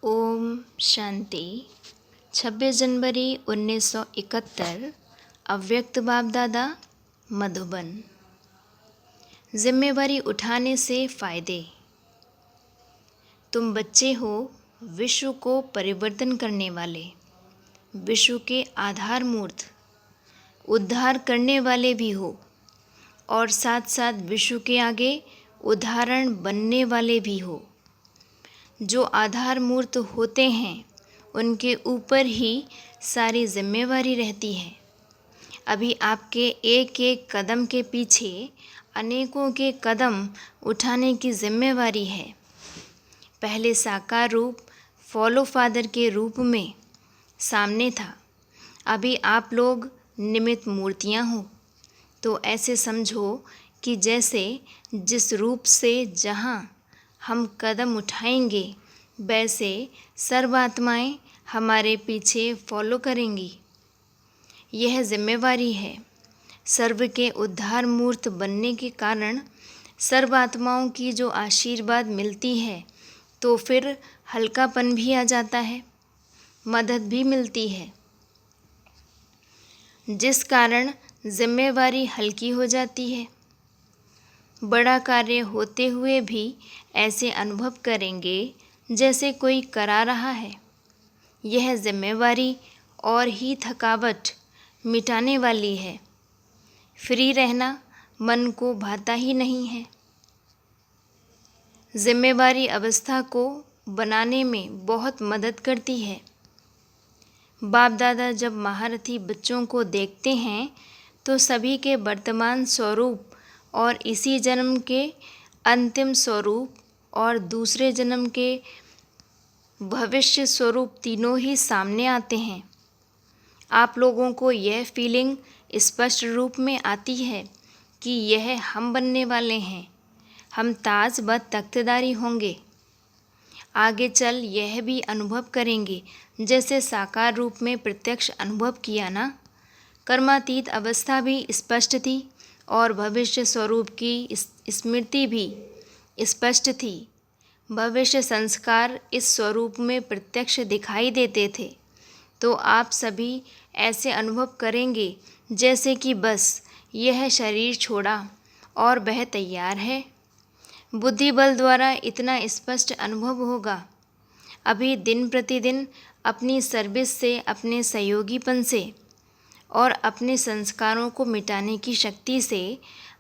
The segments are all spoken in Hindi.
ओम शांति। 26 जनवरी 1971 अव्यक्त बाप दादा मधुबन। जिम्मेवारी उठाने से फ़ायदे। तुम बच्चे हो विश्व को परिवर्तन करने वाले, विश्व के आधार मूर्त, उद्धार करने वाले भी हो और साथ साथ विश्व के आगे उदाहरण बनने वाले भी हो। जो आधार मूर्त होते हैं उनके ऊपर ही सारी जिम्मेवारी रहती है। अभी आपके एक एक कदम के पीछे अनेकों के कदम उठाने की जिम्मेवारी है। पहले साकार रूप फॉलो फादर के रूप में सामने था, अभी आप लोग निमित्त मूर्तियां हो। तो ऐसे समझो कि जैसे जिस रूप से जहां हम कदम उठाएंगे वैसे सर्वात्माएं हमारे पीछे फॉलो करेंगी। यह जिम्मेवारी है। सर्व के उद्धार मूर्त बनने के कारण सर्वात्माओं की जो आशीर्वाद मिलती है तो फिर हल्कापन भी आ जाता है, मदद भी मिलती है, जिस कारण जिम्मेवारी हल्की हो जाती है। बड़ा कार्य होते हुए भी ऐसे अनुभव करेंगे जैसे कोई करा रहा है। यह जिम्मेवारी और ही थकावट मिटाने वाली है। फ्री रहना मन को भाता ही नहीं है। जिम्मेवारी अवस्था को बनाने में बहुत मदद करती है। बाप दादा जब महारथी बच्चों को देखते हैं तो सभी के वर्तमान स्वरूप और इसी जन्म के अंतिम स्वरूप और दूसरे जन्म के भविष्य स्वरूप तीनों ही सामने आते हैं। आप लोगों को यह फीलिंग स्पष्ट रूप में आती है कि यह हम बनने वाले हैं। हम ताज व तख्तदारी होंगे। आगे चल यह भी अनुभव करेंगे जैसे साकार रूप में प्रत्यक्ष अनुभव किया ना। कर्मातीत अवस्था भी स्पष्ट थी और भविष्य स्वरूप की स्मृति भी स्पष्ट थी। भविष्य संस्कार इस स्वरूप में प्रत्यक्ष दिखाई देते थे। तो आप सभी ऐसे अनुभव करेंगे जैसे कि बस यह शरीर छोड़ा और वह तैयार है। बुद्धि बल द्वारा इतना स्पष्ट अनुभव होगा। अभी दिन प्रतिदिन अपनी सर्विस से, अपने सहयोगीपन से और अपने संस्कारों को मिटाने की शक्ति से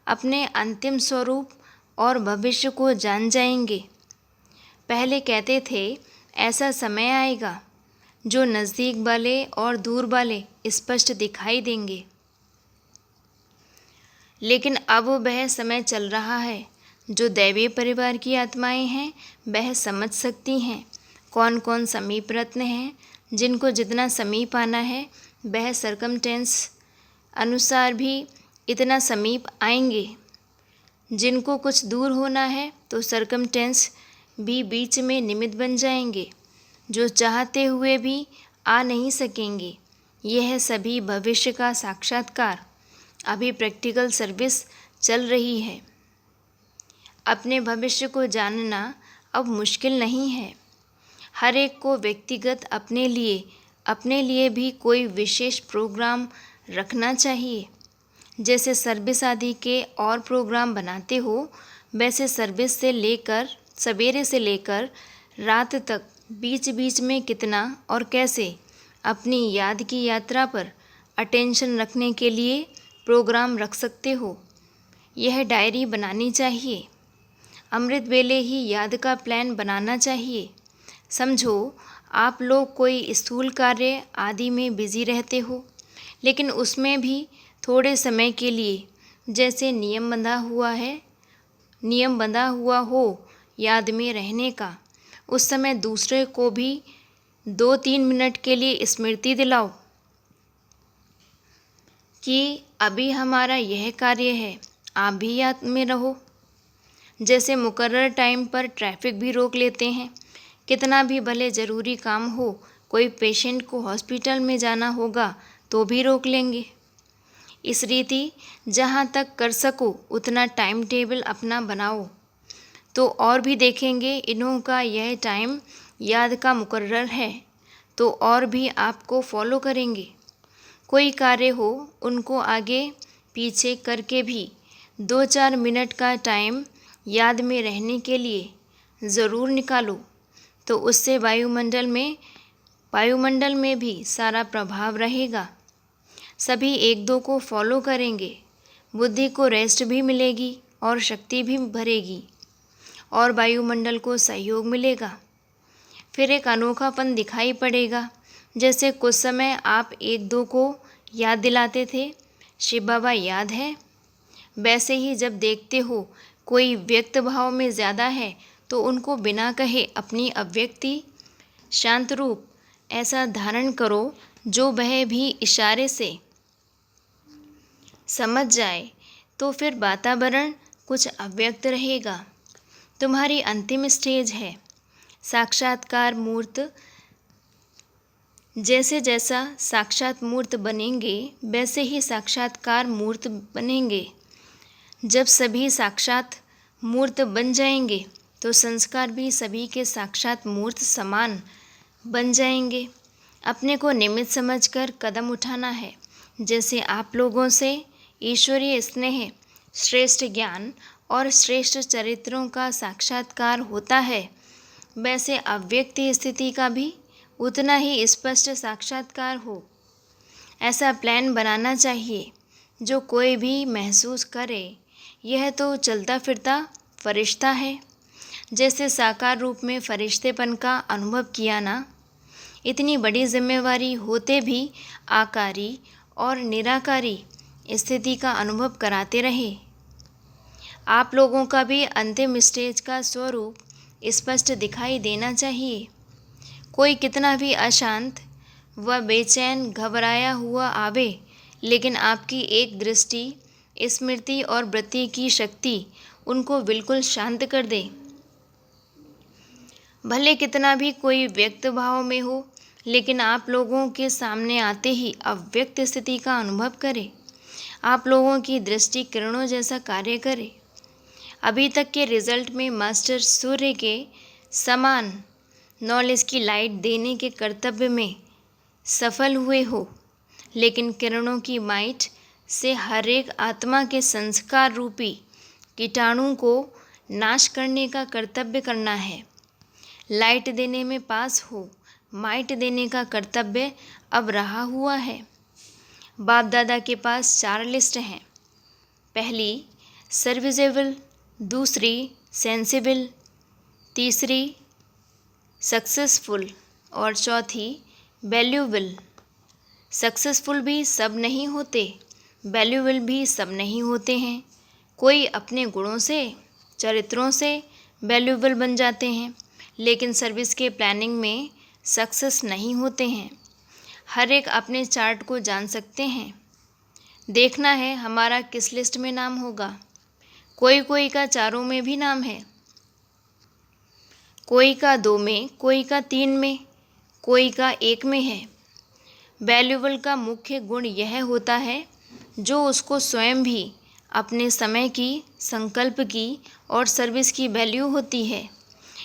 अपने अंतिम स्वरूप और भविष्य को जान जाएंगे। पहले कहते थे ऐसा समय आएगा जो नज़दीक वाले और दूर वाले स्पष्ट दिखाई देंगे, लेकिन अब वह समय चल रहा है। जो दैवीय परिवार की आत्माएं हैं वह समझ सकती हैं कौन कौन समीप रत्न हैं। जिनको जितना समीप आना है वह सरकमटेंस अनुसार भी इतना समीप आएंगे। जिनको कुछ दूर होना है तो सरकमटेंस भी बीच में निमित्त बन जाएंगे। जो चाहते हुए भी आ नहीं सकेंगे। यह सभी भविष्य का साक्षात्कार। अभी प्रैक्टिकल सर्विस चल रही है। अपने भविष्य को जानना अब मुश्किल नहीं है। हर एक को व्यक्तिगत अपने लिए भी कोई विशेष प्रोग्राम रखना चाहिए। जैसे सर्विस आदि के और प्रोग्राम बनाते हो वैसे सर्विस से लेकर सवेरे से लेकर रात तक बीच बीच में कितना और कैसे अपनी याद की यात्रा पर अटेंशन रखने के लिए प्रोग्राम रख सकते हो। यह डायरी बनानी चाहिए। अमृत वेले ही याद का प्लान बनाना चाहिए। समझो आप लोग कोई स्थूल कार्य आदि में बिजी रहते हो, लेकिन उसमें भी थोड़े समय के लिए जैसे नियम बंधा हुआ हो याद में रहने का, उस समय दूसरे को भी 2-3 मिनट के लिए स्मृति दिलाओ कि अभी हमारा यह कार्य है। आप भी याद में रहो। जैसे मुकर्रर टाइम पर ट्रैफिक भी रोक लेते हैं। कितना भी भले ज़रूरी काम हो, कोई पेशेंट को हॉस्पिटल में जाना होगा तो भी रोक लेंगे। इस रीति जहाँ तक कर सको उतना टाइम टेबल अपना बनाओ। तो और भी देखेंगे इन्हों का यह टाइम याद का मुकर्रर है तो और भी आपको फॉलो करेंगे। कोई कार्य हो उनको आगे पीछे करके भी 2-4 मिनट का टाइम याद में रहने के लिए ज़रूर निकालो, तो उससे वायुमंडल में भी सारा प्रभाव रहेगा। सभी एक दो को फॉलो करेंगे, बुद्धि को रेस्ट भी मिलेगी और शक्ति भी भरेगी और वायुमंडल को सहयोग मिलेगा। फिर एक अनोखापन दिखाई पड़ेगा। जैसे कुछ समय आप एक दो को याद दिलाते थे, शिव बाबा याद है, वैसे ही जब देखते हो कोई व्यक्त भाव में ज़्यादा है तो उनको बिना कहे अपनी अव्यक्ति शांत रूप ऐसा धारण करो जो वह भी इशारे से समझ जाए, तो फिर वातावरण कुछ अव्यक्त रहेगा। तुम्हारी अंतिम स्टेज है साक्षात्कार मूर्त। जैसे जैसा साक्षात मूर्त बनेंगे वैसे ही साक्षात्कार मूर्त बनेंगे। जब सभी साक्षात मूर्त बन जाएंगे तो संस्कार भी सभी के साक्षात मूर्त समान बन जाएंगे। अपने को निमित्त समझकर कदम उठाना है। जैसे आप लोगों से ईश्वरीय स्नेह, श्रेष्ठ ज्ञान और श्रेष्ठ चरित्रों का साक्षात्कार होता है, वैसे अव्यक्त स्थिति का भी उतना ही स्पष्ट साक्षात्कार हो। ऐसा प्लान बनाना चाहिए जो कोई भी महसूस करे यह तो चलता फिरता फरिश्ता है। जैसे साकार रूप में फरिश्तेपन का अनुभव किया ना, इतनी बड़ी जिम्मेवारी होते भी आकारी और निराकारी स्थिति का अनुभव कराते रहे। आप लोगों का भी अंतिम स्टेज का स्वरूप स्पष्ट दिखाई देना चाहिए। कोई कितना भी अशांत व बेचैन घबराया हुआ आवे, लेकिन आपकी एक दृष्टि, स्मृति और वृत्ति की शक्ति उनको बिल्कुल शांत कर दे। भले कितना भी कोई व्यक्त भाव में हो, लेकिन आप लोगों के सामने आते ही अव्यक्त स्थिति का अनुभव करे। आप लोगों की दृष्टि किरणों जैसा कार्य करे। अभी तक के रिजल्ट में मास्टर सूर्य के समान नॉलेज की लाइट देने के कर्तव्य में सफल हुए हो, लेकिन किरणों की माइट से हर एक आत्मा के संस्कार रूपी कीटाणु को नाश करने का कर्तव्य करना है। लाइट देने में पास हो, माइट देने का कर्तव्य अब रहा हुआ है। बाप दादा के पास 4 लिस्ट हैं। पहली सर्विसेबल, दूसरी सेंसिबल, तीसरी सक्सेसफुल और चौथी वैल्यूबल। सक्सेसफुल भी सब नहीं होते, वैल्यूबल भी सब नहीं होते हैं। कोई अपने गुणों से, चरित्रों से वैल्यूबल बन जाते हैं, लेकिन सर्विस के प्लानिंग में सक्सेस नहीं होते हैं। हर एक अपने चार्ट को जान सकते हैं। देखना है हमारा किस लिस्ट में नाम होगा। कोई का 4 में भी नाम है, कोई का 2 में, कोई का 3 में, कोई का 1 में है। वैल्यूबल का मुख्य गुण यह होता है जो उसको स्वयं भी अपने समय की, संकल्प की और सर्विस की वैल्यू होती है।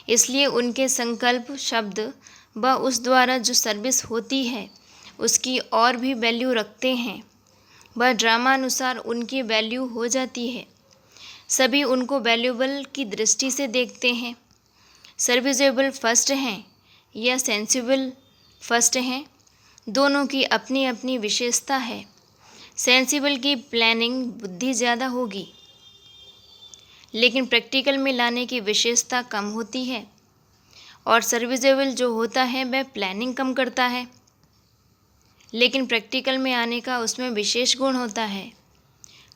इसलिए उनके संकल्प, शब्द व उस द्वारा जो सर्विस होती है उसकी और भी वैल्यू रखते हैं। वह ड्रामानुसार उनकी वैल्यू हो जाती है। सभी उनको वैल्यूबल की दृष्टि से देखते हैं। सर्विसेबल फर्स्ट हैं या सेंसिबल फर्स्ट हैं, दोनों की अपनी अपनी विशेषता है। सेंसिबल की प्लानिंग बुद्धि ज़्यादा होगी, लेकिन प्रैक्टिकल में लाने की विशेषता कम होती है। और सर्विसेबल जो होता है वह प्लानिंग कम करता है, लेकिन प्रैक्टिकल में आने का उसमें विशेष गुण होता है।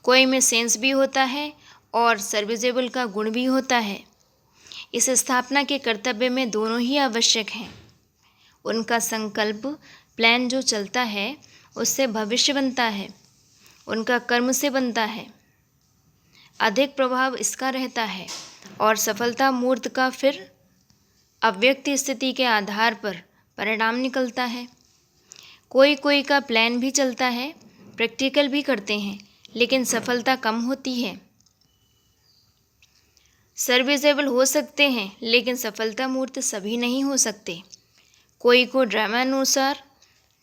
कोई में सेंस भी होता है और सर्विसेबल का गुण भी होता है। इस स्थापना के कर्तव्य में दोनों ही आवश्यक हैं। उनका संकल्प, प्लान जो चलता है उससे भविष्य बनता है, उनका कर्म से बनता है। अधिक प्रभाव इसका रहता है और सफलता मूर्त का फिर अव्यक्त स्थिति के आधार पर परिणाम निकलता है। कोई का प्लान भी चलता है, प्रैक्टिकल भी करते हैं, लेकिन सफलता कम होती है। सर्विसेबल हो सकते हैं, लेकिन सफलता मूर्त सभी नहीं हो सकते। कोई को ड्रामानुसार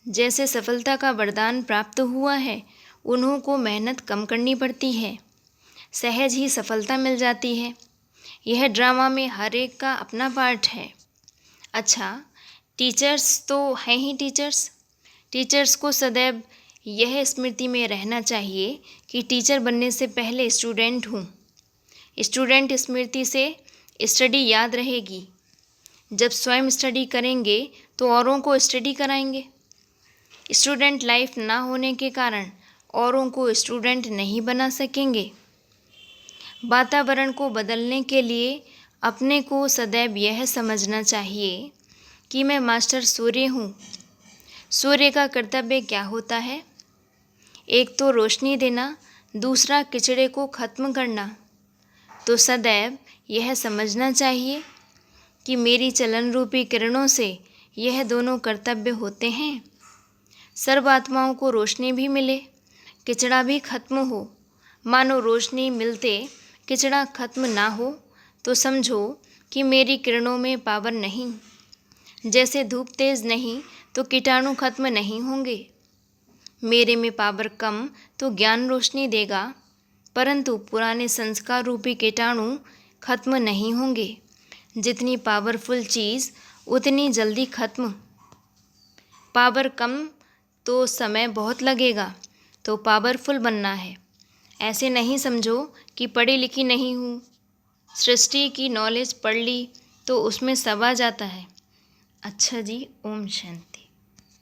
जैसे सफलता का वरदान प्राप्त हुआ है, उन्हों को मेहनत कम करनी पड़ती है, सहज ही सफलता मिल जाती है। यह ड्रामा में हर एक का अपना पार्ट है। अच्छा, टीचर्स तो हैं ही टीचर्स। टीचर्स को सदैव यह स्मृति में रहना चाहिए कि टीचर बनने से पहले स्टूडेंट हूँ। स्टूडेंट स्मृति से स्टडी याद रहेगी। जब स्वयं स्टडी करेंगे तो औरों को स्टडी कराएंगे। स्टूडेंट लाइफ ना होने के कारण औरों को स्टूडेंट नहीं बना सकेंगे। वातावरण को बदलने के लिए अपने को सदैव यह समझना चाहिए कि मैं मास्टर सूर्य हूँ। सूर्य का कर्तव्य क्या होता है? एक तो रोशनी देना, दूसरा कीचड़े को खत्म करना। तो सदैव यह समझना चाहिए कि मेरी चलन रूपी किरणों से यह दोनों कर्तव्य होते हैं। सर्व आत्माओं को रोशनी भी मिले, कीचड़ा भी खत्म हो। मानो रोशनी मिलते कीचड़ा खत्म ना हो तो समझो कि मेरी किरणों में पावर नहीं। जैसे धूप तेज नहीं तो कीटाणु खत्म नहीं होंगे। मेरे में पावर कम तो ज्ञान रोशनी देगा, परंतु पुराने संस्कार रूपी कीटाणु खत्म नहीं होंगे। जितनी पावरफुल चीज़ उतनी जल्दी खत्म। पावर कम तो समय बहुत लगेगा, तो पावरफुल बनना है। ऐसे नहीं समझो कि पढ़ी लिखी नहीं हूँ, सृष्टि की नॉलेज पढ़ ली तो उसमें सब आ जाता है। अच्छा जी, ओम शांति।